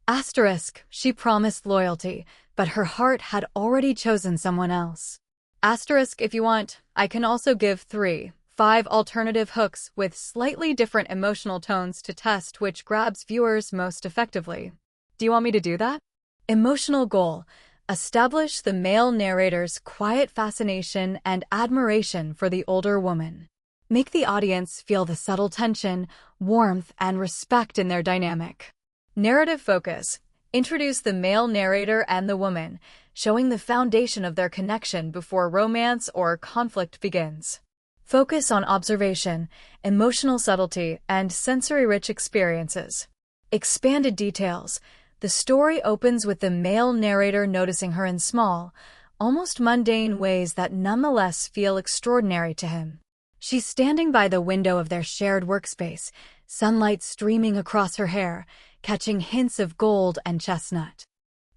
Asterisk, she promised loyalty, but her heart had already chosen someone else. Asterisk, if you want, I can also give 5 alternative hooks with slightly different emotional tones to test which grabs viewers most effectively. Do you want me to do that? Emotional goal. Establish the male narrator's quiet fascination and admiration for the older woman. Make the audience feel the subtle tension, warmth, and respect in their dynamic. Narrative focus. Introduce the male narrator and the woman, showing the foundation of their connection before romance or conflict begins. Focus on observation, emotional subtlety, and sensory-rich experiences. Expanded details. The story opens with the male narrator noticing her in small, almost mundane ways that nonetheless feel extraordinary to him. She's standing by the window of their shared workspace, sunlight streaming across her hair, catching hints of gold and chestnut.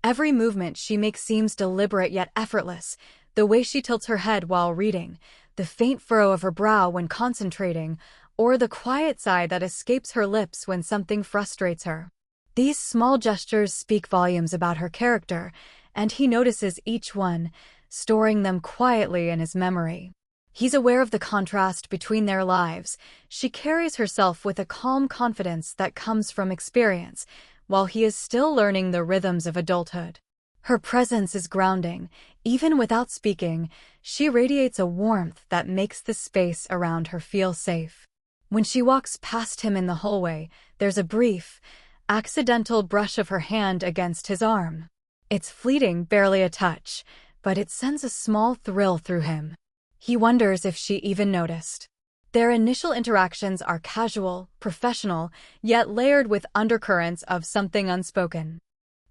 Every movement she makes seems deliberate yet effortless, the way she tilts her head while reading, the faint furrow of her brow when concentrating, or the quiet sigh that escapes her lips when something frustrates her. These small gestures speak volumes about her character, and he notices each one, storing them quietly in his memory. He's aware of the contrast between their lives. She carries herself with a calm confidence that comes from experience, while he is still learning the rhythms of adulthood. Her presence is grounding. Even without speaking, she radiates a warmth that makes the space around her feel safe. When she walks past him in the hallway, there's a brief, accidental brush of her hand against his arm. It's fleeting, barely a touch, but it sends a small thrill through him. He wonders if she even noticed. Their initial interactions are casual, professional, yet layered with undercurrents of something unspoken.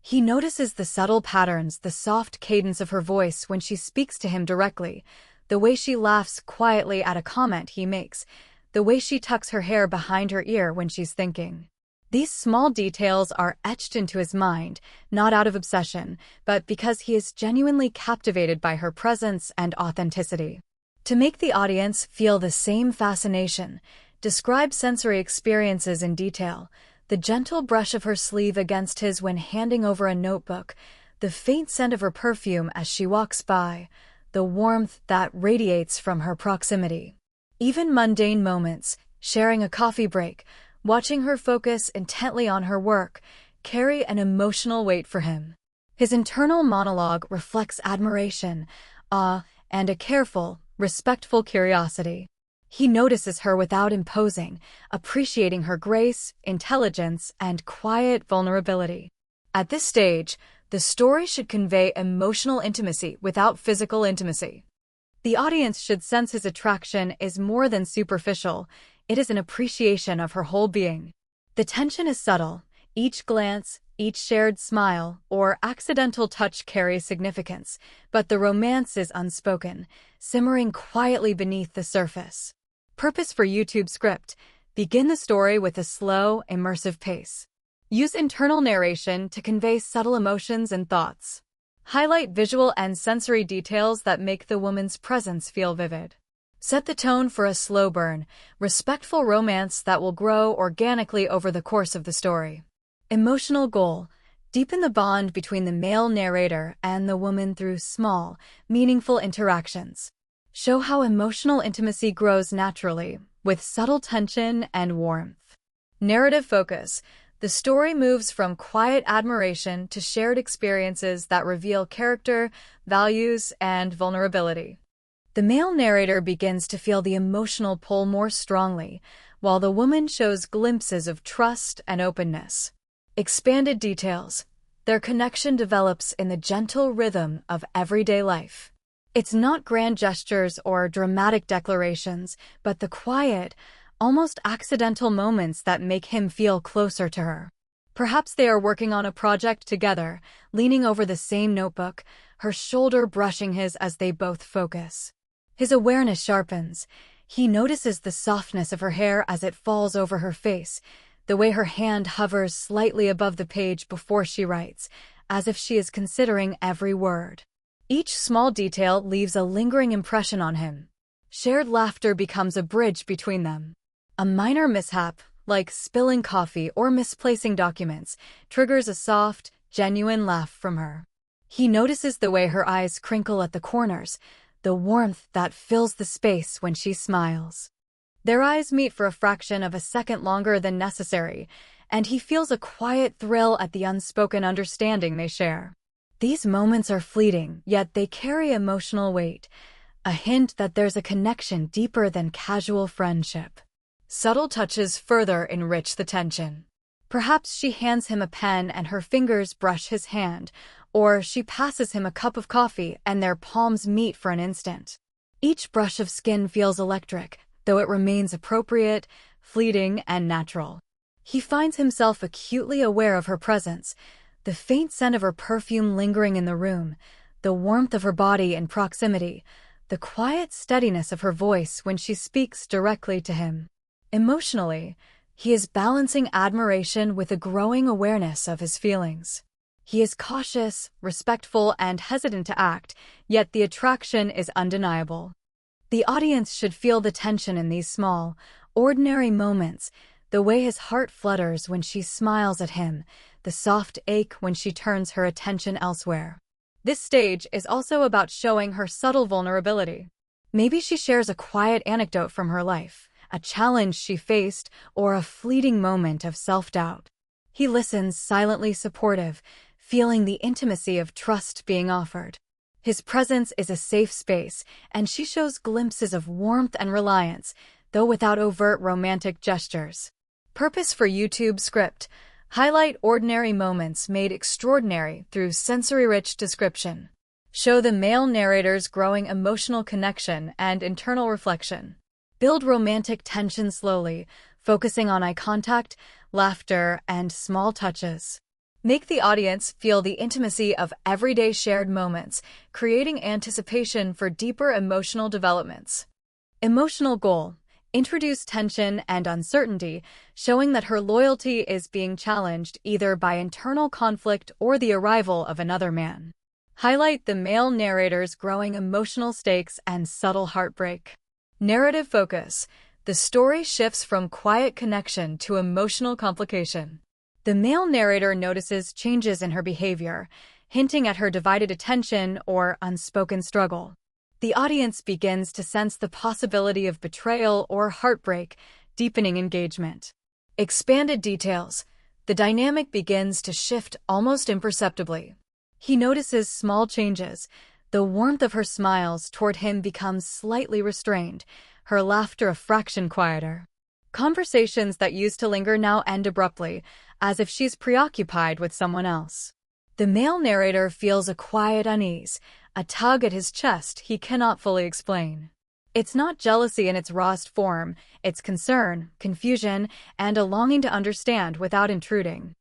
He notices the subtle patterns, the soft cadence of her voice when she speaks to him directly, the way she laughs quietly at a comment he makes, the way she tucks her hair behind her ear when she's thinking. These small details are etched into his mind, not out of obsession, but because he is genuinely captivated by her presence and authenticity. To make the audience feel the same fascination, describe sensory experiences in detail, the gentle brush of her sleeve against his when handing over a notebook, the faint scent of her perfume as she walks by, the warmth that radiates from her proximity. Even mundane moments, sharing a coffee break, watching her focus intently on her work, carry an emotional weight for him. His internal monologue reflects admiration, awe, and a careful, respectful curiosity. He notices her without imposing, appreciating her grace, intelligence, and quiet vulnerability. At this stage, the story should convey emotional intimacy without physical intimacy. The audience should sense his attraction is more than superficial, it is an appreciation of her whole being. The tension is subtle. Each glance, each shared smile, or accidental touch carries significance, but the romance is unspoken, simmering quietly beneath the surface. Purpose for YouTube script. Begin the story with a slow, immersive pace. Use internal narration to convey subtle emotions and thoughts. Highlight visual and sensory details that make the woman's presence feel vivid. Set the tone for a slow burn, respectful romance that will grow organically over the course of the story. Emotional goal. Deepen the bond between the male narrator and the woman through small, meaningful interactions. Show how emotional intimacy grows naturally, with subtle tension and warmth. Narrative focus. The story moves from quiet admiration to shared experiences that reveal character, values, and vulnerability. The male narrator begins to feel the emotional pull more strongly, while the woman shows glimpses of trust and openness. Expanded details. Their connection develops in the gentle rhythm of everyday life. It's not grand gestures or dramatic declarations, but the quiet, almost accidental moments that make him feel closer to her. Perhaps they are working on a project together, leaning over the same notebook, her shoulder brushing his as they both focus. His awareness sharpens. He notices the softness of her hair as it falls over her face, the way her hand hovers slightly above the page before she writes, as if she is considering every word. Each small detail leaves a lingering impression on him. Shared laughter becomes a bridge between them. A minor mishap, like spilling coffee or misplacing documents, triggers a soft, genuine laugh from her. He notices the way her eyes crinkle at the corners, the warmth that fills the space when she smiles. Their eyes meet for a fraction of a second longer than necessary, and he feels a quiet thrill at the unspoken understanding they share. These moments are fleeting, yet they carry emotional weight, a hint that there's a connection deeper than casual friendship. Subtle touches further enrich the tension. Perhaps she hands him a pen and her fingers brush his hand, or she passes him a cup of coffee and their palms meet for an instant. Each brush of skin feels electric, though it remains appropriate, fleeting, and natural. He finds himself acutely aware of her presence, the faint scent of her perfume lingering in the room, the warmth of her body in proximity, the quiet steadiness of her voice when she speaks directly to him. Emotionally, he is balancing admiration with a growing awareness of his feelings. He is cautious, respectful, and hesitant to act, yet the attraction is undeniable. The audience should feel the tension in these small, ordinary moments, the way his heart flutters when she smiles at him, the soft ache when she turns her attention elsewhere. This stage is also about showing her subtle vulnerability. Maybe she shares a quiet anecdote from her life, a challenge she faced, or a fleeting moment of self-doubt. He listens, silently supportive, feeling the intimacy of trust being offered. His presence is a safe space, and she shows glimpses of warmth and reliance, though without overt romantic gestures. Purpose for YouTube script: highlight ordinary moments made extraordinary through sensory-rich description. Show the male narrator's growing emotional connection and internal reflection. Build romantic tension slowly, focusing on eye contact, laughter, and small touches. Make the audience feel the intimacy of everyday shared moments, creating anticipation for deeper emotional developments. Emotional goal: introduce tension and uncertainty, showing that her loyalty is being challenged either by internal conflict or the arrival of another man. Highlight the male narrator's growing emotional stakes and subtle heartbreak. Narrative focus: the story shifts from quiet connection to emotional complication. The male narrator notices changes in her behavior, hinting at her divided attention or unspoken struggle. The audience begins to sense the possibility of betrayal or heartbreak, deepening engagement. Expanded details: the dynamic begins to shift almost imperceptibly. He notices small changes. The warmth of her smiles toward him becomes slightly restrained, her laughter a fraction quieter. Conversations that used to linger now end abruptly, as if she's preoccupied with someone else. The male narrator feels a quiet unease, a tug at his chest he cannot fully explain. It's not jealousy in its rawest form, it's concern, confusion, and a longing to understand without intruding.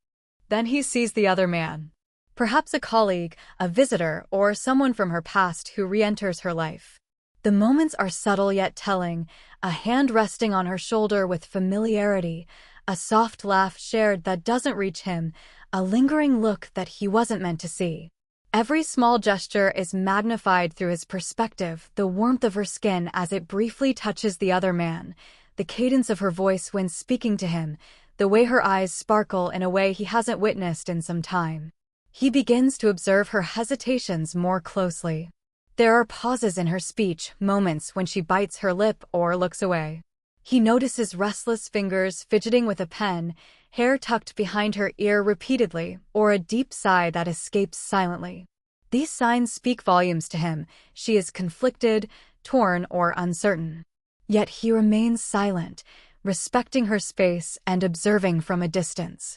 Then he sees the other man. Perhaps a colleague, a visitor, or someone from her past who re-enters her life. The moments are subtle yet telling, a hand resting on her shoulder with familiarity, a soft laugh shared that doesn't reach him, a lingering look that he wasn't meant to see. Every small gesture is magnified through his perspective, the warmth of her skin as it briefly touches the other man, the cadence of her voice when speaking to him, the way her eyes sparkle in a way he hasn't witnessed in some time. He begins to observe her hesitations more closely. There are pauses in her speech, moments when she bites her lip or looks away. He notices restless fingers fidgeting with a pen, hair tucked behind her ear repeatedly, or a deep sigh that escapes silently. These signs speak volumes to him. She is conflicted, torn, or uncertain. Yet he remains silent, respecting her space and observing from a distance.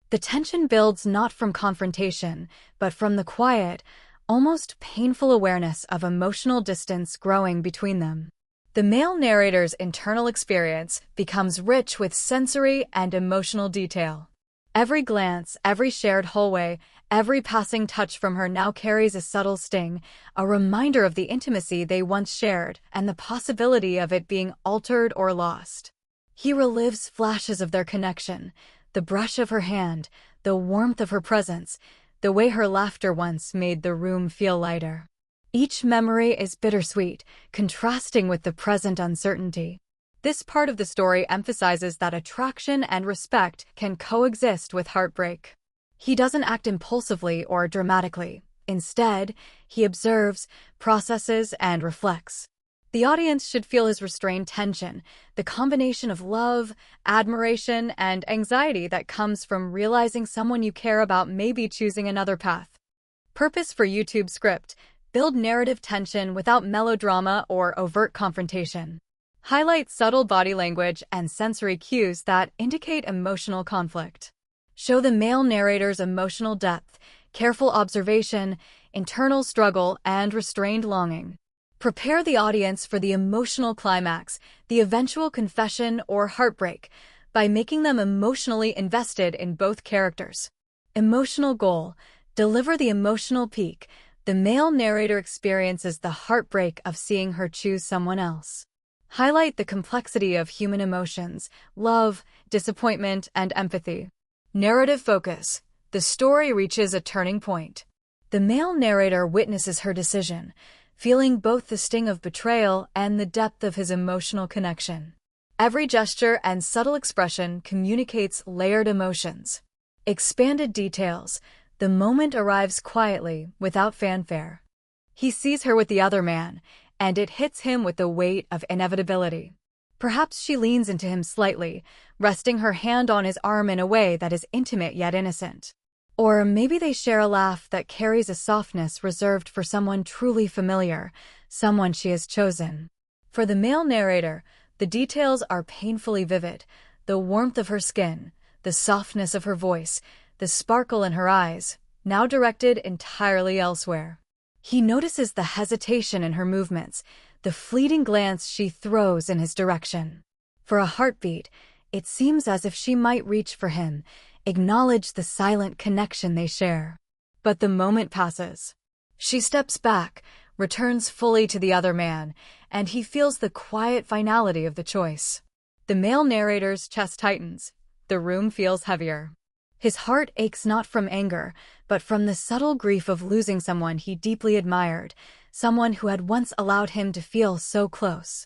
The tension builds not from confrontation, but from the quiet, almost painful awareness of emotional distance growing between them. The male narrator's internal experience becomes rich with sensory and emotional detail. Every glance, every shared hallway, every passing touch from her now carries a subtle sting, a reminder of the intimacy they once shared and the possibility of it being altered or lost. He relives flashes of their connection, the brush of her hand, the warmth of her presence, the way her laughter once made the room feel lighter. Each memory is bittersweet, contrasting with the present uncertainty. This part of the story emphasizes that attraction and respect can coexist with heartbreak. He doesn't act impulsively or dramatically. Instead, he observes, processes, and reflects. The audience should feel his restrained tension, the combination of love, admiration, and anxiety that comes from realizing someone you care about may be choosing another path. Purpose for YouTube script: build narrative tension without melodrama or overt confrontation. Highlight subtle body language and sensory cues that indicate emotional conflict. Show the male narrator's emotional depth, careful observation, internal struggle, and restrained longing. Prepare the audience for the emotional climax, the eventual confession or heartbreak, by making them emotionally invested in both characters. Emotional goal: deliver the emotional peak. The male narrator experiences the heartbreak of seeing her choose someone else. Highlight the complexity of human emotions, love, disappointment, and empathy. Narrative focus: the story reaches a turning point. The male narrator witnesses her decision, feeling both the sting of betrayal and the depth of his emotional connection. Every gesture and subtle expression communicates layered emotions. Expanded details: the moment arrives quietly, without fanfare. He sees her with the other man, and it hits him with the weight of inevitability. Perhaps she leans into him slightly, resting her hand on his arm in a way that is intimate yet innocent. Or maybe they share a laugh that carries a softness reserved for someone truly familiar, someone she has chosen. For the male narrator, the details are painfully vivid: the warmth of her skin, the softness of her voice, the sparkle in her eyes, now directed entirely elsewhere. He notices the hesitation in her movements, the fleeting glance she throws in his direction. For a heartbeat, it seems as if she might reach for him, acknowledge the silent connection they share. But the moment passes. She steps back, returns fully to the other man, and he feels the quiet finality of the choice. The male narrator's chest tightens. The room feels heavier. His heart aches not from anger, but from the subtle grief of losing someone he deeply admired, someone who had once allowed him to feel so close.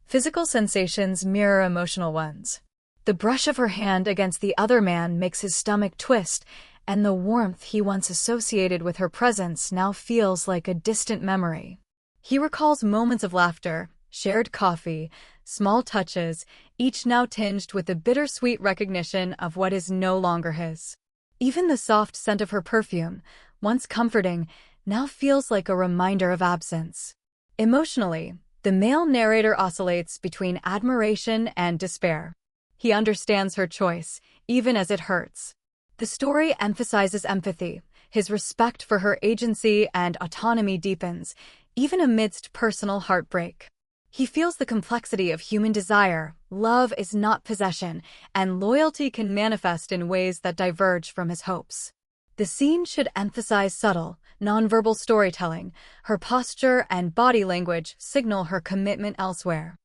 Physical sensations mirror emotional ones. The brush of her hand against the other man makes his stomach twist, and the warmth he once associated with her presence now feels like a distant memory. He recalls moments of laughter, shared coffee, small touches, each now tinged with the bittersweet recognition of what is no longer his. Even the soft scent of her perfume, once comforting, now feels like a reminder of absence. Emotionally, the male narrator oscillates between admiration and despair. He understands her choice, even as it hurts. The story emphasizes empathy. His respect for her agency and autonomy deepens, even amidst personal heartbreak. He feels the complexity of human desire. Love is not possession, and loyalty can manifest in ways that diverge from his hopes. The scene should emphasize subtle, nonverbal storytelling. Her posture and body language signal her commitment elsewhere.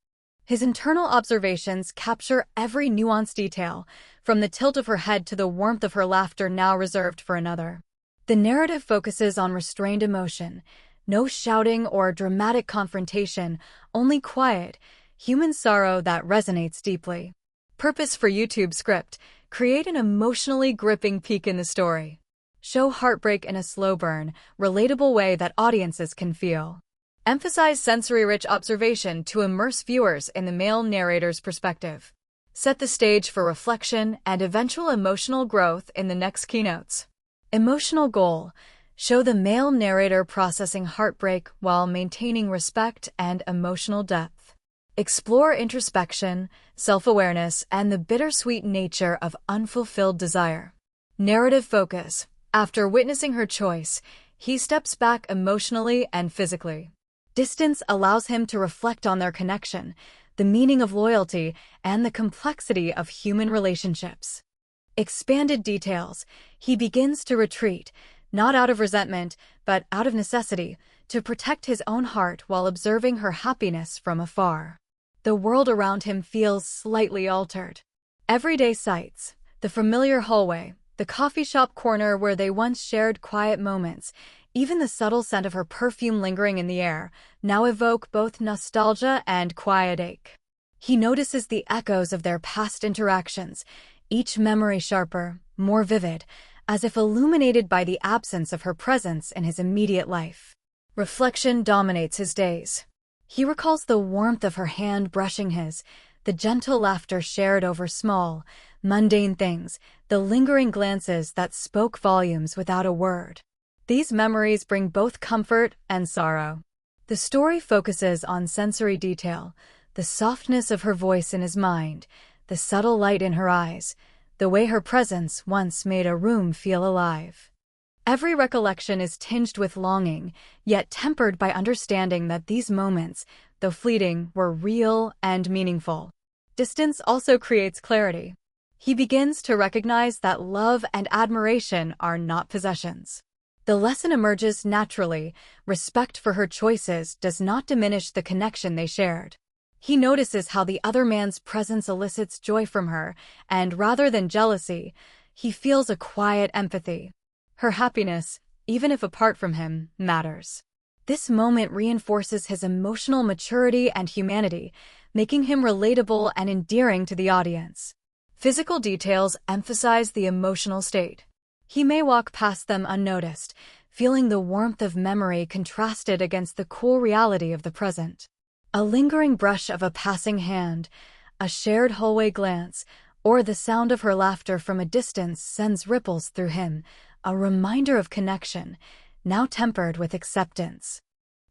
His internal observations capture every nuanced detail, from the tilt of her head to the warmth of her laughter now reserved for another. The narrative focuses on restrained emotion. No shouting or dramatic confrontation, only quiet, human sorrow that resonates deeply. Purpose for YouTube script: create an emotionally gripping peak in the story. Show heartbreak in a slow burn, relatable way that audiences can feel. Emphasize sensory-rich observation to immerse viewers in the male narrator's perspective. Set the stage for reflection and eventual emotional growth in the next keynotes. Emotional goal: show the male narrator processing heartbreak while maintaining respect and emotional depth. Explore introspection, self-awareness, and the bittersweet nature of unfulfilled desire. Narrative focus: after witnessing her choice, he steps back emotionally and physically. Distance allows him to reflect on their connection, the meaning of loyalty, and the complexity of human relationships. Expanded details: he begins to retreat, not out of resentment, but out of necessity, to protect his own heart while observing her happiness from afar. The world around him feels slightly altered. Everyday sights: the familiar hallway, the coffee shop corner where they once shared quiet moments, even the subtle scent of her perfume lingering in the air, now evoke both nostalgia and quiet ache. He notices the echoes of their past interactions, each memory sharper, more vivid, as if illuminated by the absence of her presence in his immediate life. Reflection dominates his days. He recalls the warmth of her hand brushing his, the gentle laughter shared over small, mundane things, the lingering glances that spoke volumes without a word. These memories bring both comfort and sorrow. The story focuses on sensory detail, the softness of her voice in his mind, the subtle light in her eyes, the way her presence once made a room feel alive. Every recollection is tinged with longing, yet tempered by understanding that these moments, though fleeting, were real and meaningful. Distance also creates clarity. He begins to recognize that love and admiration are not possessions. The lesson emerges naturally: respect for her choices does not diminish the connection they shared. He notices how the other man's presence elicits joy from her, and rather than jealousy, he feels a quiet empathy. Her happiness, even if apart from him, matters. This moment reinforces his emotional maturity and humanity, making him relatable and endearing to the audience. Physical details emphasize the emotional state. He may walk past them unnoticed, feeling the warmth of memory contrasted against the cool reality of the present. A lingering brush of a passing hand, a shared hallway glance, or the sound of her laughter from a distance sends ripples through him, a reminder of connection, now tempered with acceptance.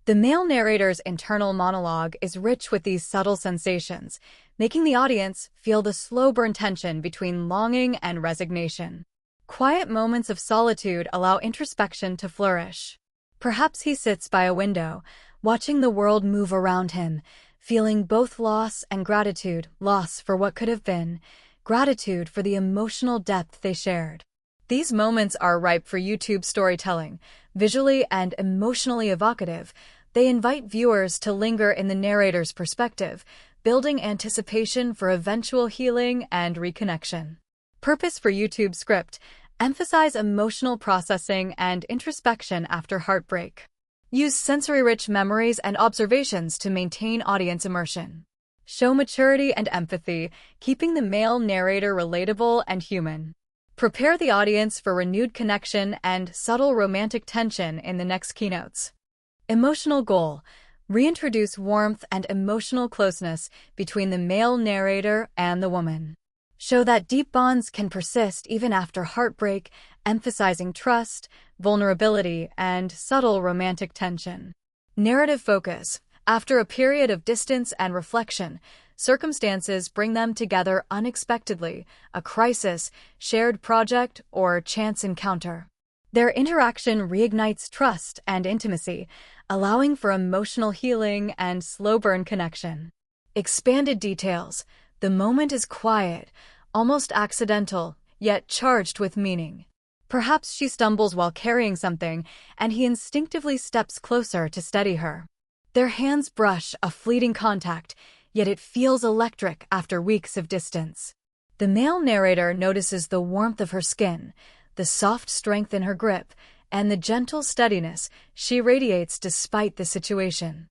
The male narrator's internal monologue is rich with these subtle sensations, making the audience feel the slow burn tension between longing and resignation. Quiet moments of solitude allow introspection to flourish. Perhaps he sits by a window, watching the world move around him, feeling both loss and gratitude: loss for what could have been, gratitude for the emotional depth they shared. These moments are ripe for YouTube storytelling. Visually and emotionally evocative, they invite viewers to linger in the narrator's perspective, building anticipation for eventual healing and reconnection. Purpose for YouTube script: emphasize emotional processing and introspection after heartbreak. Use sensory-rich memories and observations to maintain audience immersion. Show maturity and empathy, keeping the male narrator relatable and human. Prepare the audience for renewed connection and subtle romantic tension in the next keynotes. Emotional goal: reintroduce warmth and emotional closeness between the male narrator and the woman. Show that deep bonds can persist even after heartbreak, emphasizing trust, vulnerability, and subtle romantic tension. Narrative focus: after a period of distance and reflection, circumstances bring them together unexpectedly: a crisis, shared project, or chance encounter. Their interaction reignites trust and intimacy, allowing for emotional healing and slow-burn connection. Expanded details: the moment is quiet, almost accidental, yet charged with meaning. Perhaps she stumbles while carrying something, and he instinctively steps closer to steady her. Their hands brush, a fleeting contact, yet it feels electric after weeks of distance. The male narrator notices the warmth of her skin, the soft strength in her grip, and the gentle steadiness she radiates despite the situation.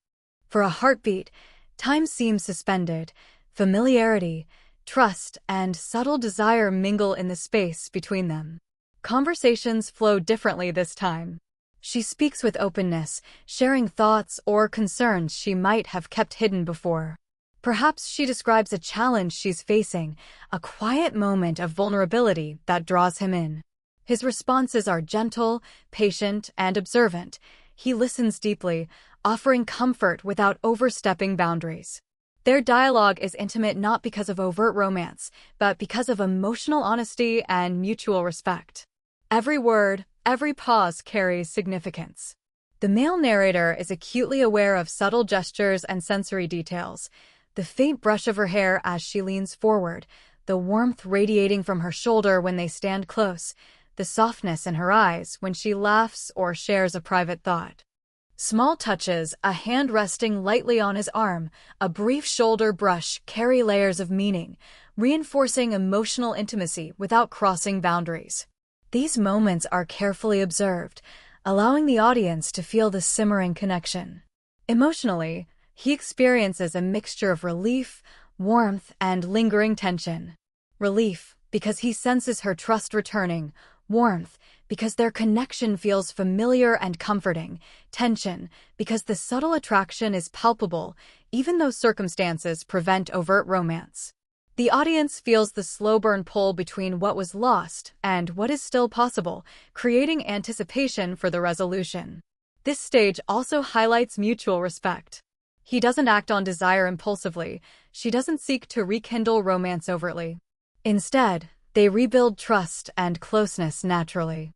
For a heartbeat, time seems suspended. Familiarity, trust, and subtle desire mingle in the space between them. Conversations flow differently this time. She speaks with openness, sharing thoughts or concerns she might have kept hidden before. Perhaps she describes a challenge she's facing, a quiet moment of vulnerability that draws him in. His responses are gentle, patient, and observant. He listens deeply, offering comfort without overstepping boundaries. Their dialogue is intimate not because of overt romance, but because of emotional honesty and mutual respect. Every word, every pause carries significance. The male narrator is acutely aware of subtle gestures and sensory details: the faint brush of her hair as she leans forward, the warmth radiating from her shoulder when they stand close, the softness in her eyes when she laughs or shares a private thought. Small touches, a hand resting lightly on his arm, a brief shoulder brush, carry layers of meaning, reinforcing emotional intimacy without crossing boundaries. These moments are carefully observed, allowing the audience to feel the simmering connection. Emotionally, he experiences a mixture of relief, warmth and lingering tension. Relief, because he senses her trust returning. Warmth, because their connection feels familiar and comforting. Tension, because the subtle attraction is palpable, even though circumstances prevent overt romance. The audience feels the slow burn pull between what was lost and what is still possible, creating anticipation for the resolution. This stage also highlights mutual respect. He doesn't act on desire impulsively. She doesn't seek to rekindle romance overtly. Instead, they rebuild trust and closeness naturally.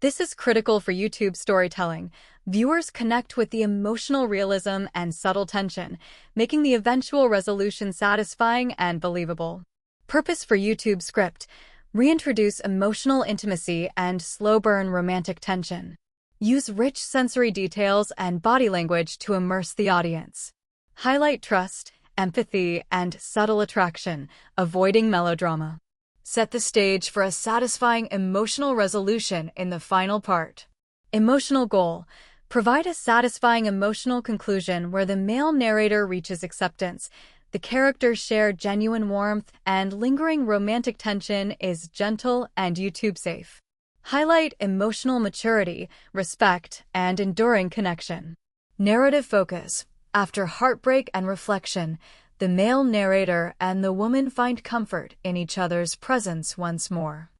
This is critical for YouTube storytelling. Viewers connect with the emotional realism and subtle tension, making the eventual resolution satisfying and believable. Purpose for YouTube script: reintroduce emotional intimacy and slow-burn romantic tension. Use rich sensory details and body language to immerse the audience. Highlight trust, empathy, and subtle attraction, avoiding melodrama. Set the stage for a satisfying emotional resolution in the final part. Emotional goal: provide a satisfying emotional conclusion where the male narrator reaches acceptance. The characters share genuine warmth, and lingering romantic tension is gentle and YouTube-safe. Highlight emotional maturity, respect, and enduring connection. Narrative focus: after heartbreak and reflection, the male narrator and the woman find comfort in each other's presence once more.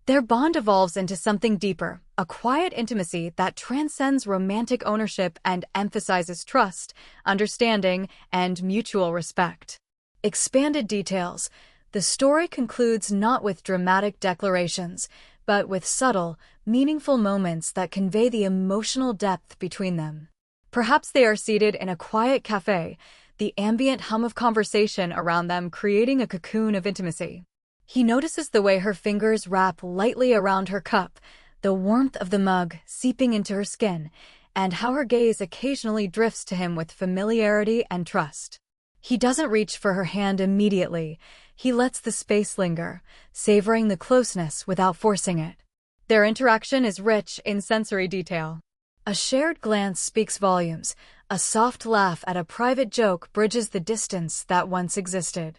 Their bond evolves into something deeper, a quiet intimacy that transcends romantic ownership and emphasizes trust, understanding, and mutual respect. Expanded details: the story concludes not with dramatic declarations, but with subtle, meaningful moments that convey the emotional depth between them. Perhaps they are seated in a quiet cafe, the ambient hum of conversation around them creating a cocoon of intimacy. He notices the way her fingers wrap lightly around her cup, the warmth of the mug seeping into her skin, and how her gaze occasionally drifts to him with familiarity and trust. He doesn't reach for her hand immediately. He lets the space linger, savoring the closeness without forcing it. Their interaction is rich in sensory detail. A shared glance speaks volumes. A soft laugh at a private joke bridges the distance that once existed.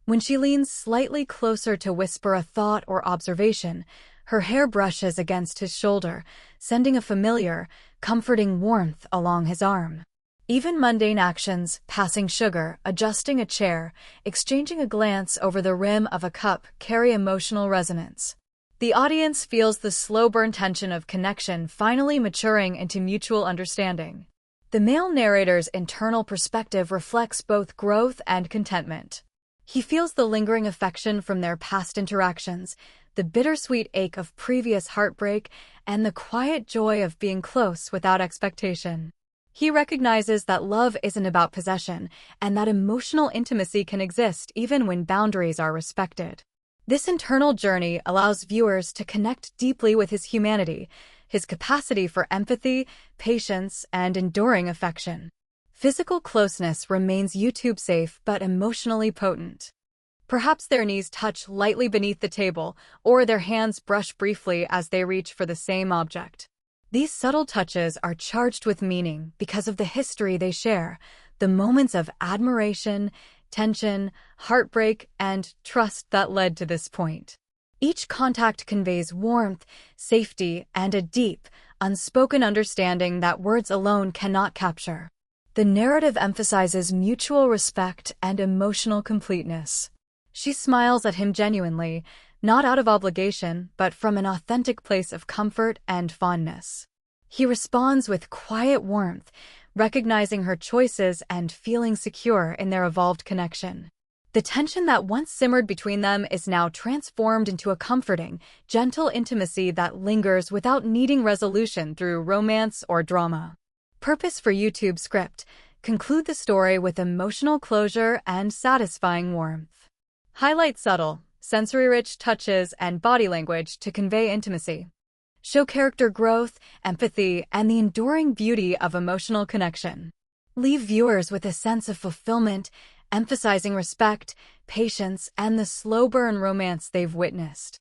When she leans slightly closer to whisper a thought or observation, her hair brushes against his shoulder, sending a familiar, comforting warmth along his arm. Even mundane actions, passing sugar, adjusting a chair, exchanging a glance over the rim of a cup, carry emotional resonance. The audience feels the slow-burn tension of connection finally maturing into mutual understanding. The male narrator's internal perspective reflects both growth and contentment. He feels the lingering affection from their past interactions, the bittersweet ache of previous heartbreak, and the quiet joy of being close without expectation. He recognizes that love isn't about possession, and that emotional intimacy can exist even when boundaries are respected. This internal journey allows viewers to connect deeply with his humanity, his capacity for empathy, patience, and enduring affection. Physical closeness remains YouTube-safe but emotionally potent. Perhaps their knees touch lightly beneath the table, or their hands brush briefly as they reach for the same object. These subtle touches are charged with meaning because of the history they share, the moments of admiration, tension, heartbreak, and trust that led to this point. Each contact conveys warmth, safety, and a deep, unspoken understanding that words alone cannot capture. The narrative emphasizes mutual respect and emotional completeness. She smiles at him genuinely, not out of obligation, but from an authentic place of comfort and fondness. He responds with quiet warmth, recognizing her choices and feeling secure in their evolved connection. The tension that once simmered between them is now transformed into a comforting, gentle intimacy that lingers without needing resolution through romance or drama. Purpose for YouTube script: conclude the story with emotional closure and satisfying warmth. Highlight subtle, sensory-rich touches and body language to convey intimacy. Show character growth, empathy, and the enduring beauty of emotional connection. Leave viewers with a sense of fulfillment, emphasizing respect, patience, and the slow-burn romance they've witnessed.